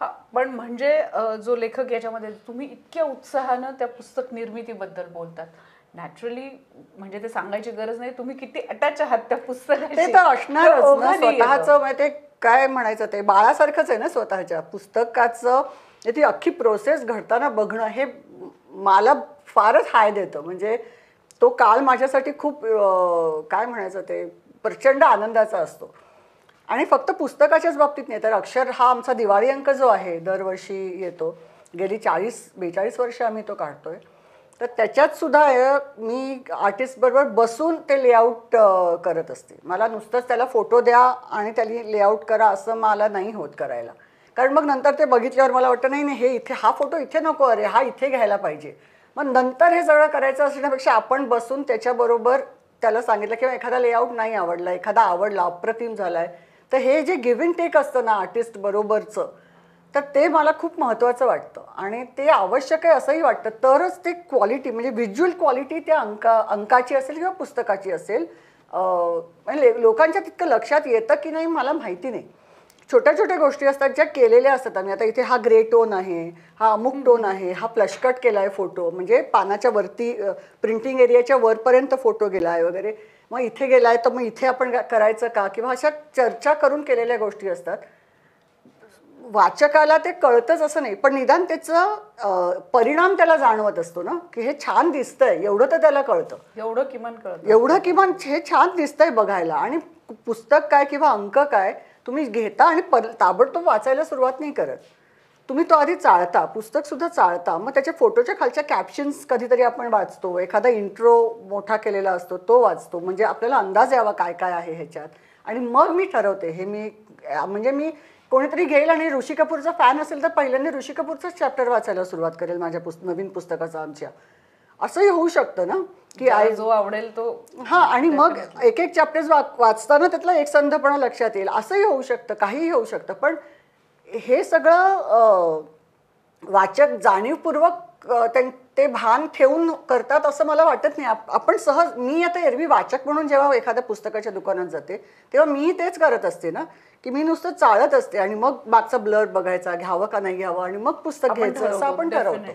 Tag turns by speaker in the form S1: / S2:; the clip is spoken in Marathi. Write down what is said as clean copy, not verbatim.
S1: हां, पण म्हणजे जो लेखक याच्यामध्ये तुम्ही इतक्या उत्साहानं त्या पुस्तक निर्मितीबद्दल बोलतात. नॅचरली म्हणजे ते सांगायची गरज नाही. तुम्ही किती अटॅच आहात त्या पुस्तकाशी.
S2: ते तर
S1: ते
S2: असणारच ना,
S1: ओघाने
S2: स्वतःच
S1: येतं.
S2: ते काय म्हणायचं, ते बाळासारखंच आहे ना स्वतःच्या पुस्तकाचं. ती अख्खी प्रोसेस घडताना बघणं हे मला फारच हाय देतं. म्हणजे तो काळ माझ्यासाठी खूप काय म्हणायचं ते प्रचंड आनंदाचा असतो. आणि फक्त पुस्तकाच्याच बाबतीत नाही तर अक्षर हा आमचा दिवाळी अंक जो आहे दरवर्षी येतो, गेली 40-42 वर्ष आम्ही तो काढतोय. तर त्याच्यात सुद्धा मी आर्टिस्ट बरोबर बसून ते लेआउट करत असते. मला नुसतंच त्याला फोटो द्या आणि त्याला लेआउट करा असं मला नाही होत करायला. कारण मग नंतर ते बघितल्यावर मला वाटतं नाही नाही, हे इथे, हा फोटो इथे नको, अरे हा इथे घ्यायला पाहिजे. मग नंतर हे सगळं करायचं असण्यापेक्षा आपण बसून त्याच्याबरोबर त्याला सांगितलं किंवा एखादा लेआउट नाही आवडला, एखादा आवडला, अप्रतिम झालाय, तर हे जे गिव्ह अँड टेक असतं ना आर्टिस्ट बरोबरचं, तर ते मला खूप महत्त्वाचं वाटतं आणि ते आवश्यक आहे असंही वाटतं. तरच ते क्वालिटी म्हणजे व्हिज्युअल क्वालिटी त्या अंकाची असेल किंवा पुस्तकाची असेल, म्हणजे लोकांच्या तितकं लक्षात येतं की नाही मला माहिती नाही. छोट्या छोट्या गोष्टी असतात ज्या केलेल्या असतात आम्ही. आता इथे हा ग्रे टोन आहे, हा अमुक टोन आहे, हा फ्लशकट केला आहे फोटो, म्हणजे पानाच्या वरती प्रिंटिंग एरियाच्या वरपर्यंत फोटो गेला आहे वगैरे. मग इथे गेला आहे तर मग इथे आपण करायचं का, किंवा अशा चर्चा करून केलेल्या गोष्टी असतात. वाचकाला ते कळतंच असं नाही, पण निदान त्याचं परिणाम त्याला जाणवत असतो ना, की हे छान दिसतंय एवढं तर त्याला कळतं.
S1: एवढं किमान कळतं.
S2: एवढं किमान हे छान दिसतंय बघायला. आणि पुस्तक काय किंवा अंक काय तुम्ही घेता आणि ताबडतोब वाचायला सुरुवात नाही करत. तुम्ही तो आधी चाळता, पुस्तक सुद्धा चाळता, मग त्याच्या फोटोच्या खालच्या कॅप्शन्स कधीतरी आपण वाचतो, एखादा इंट्रो मोठा केलेला असतो तो वाचतो, म्हणजे आपल्याला अंदाज यावा काय काय आहे ह्याच्यात. आणि मग मी ठरवते हे म्हणजे मी कोणीतरी घेईल आणि ऋषी कपूरचा फॅन असेल तर पहिल्यांदा ऋषी कपूरचाच चॅप्टर वाचायला सुरुवात करेल माझ्या नवीन पुस्तकाचा आमच्या. असंही होऊ शकतं ना की
S1: जो आवडेल तो.
S2: हां, आणि मग एक एक चॅप्टर्स वाचताना त्यातला एक संधपणा लक्षात येईल असंही होऊ शकतं, काहीही होऊ शकतं. पण हे सगळं वाचक जाणीवपूर्वक ते भान ठेवून करतात असं मला वाटत नाही. आपण सहज, मी आता एरवी वाचक म्हणून जेव्हा एखाद्या पुस्तकाच्या दुकानात जाते तेव्हा मी तेच करत असते ना, की मी नुसतं चाळत असते आणि मग मागचा ब्लर बघायचा, घ्यावं का नाही घ्यावं, आणि मग पुस्तक घ्यायचं असं आपण ठरवतो.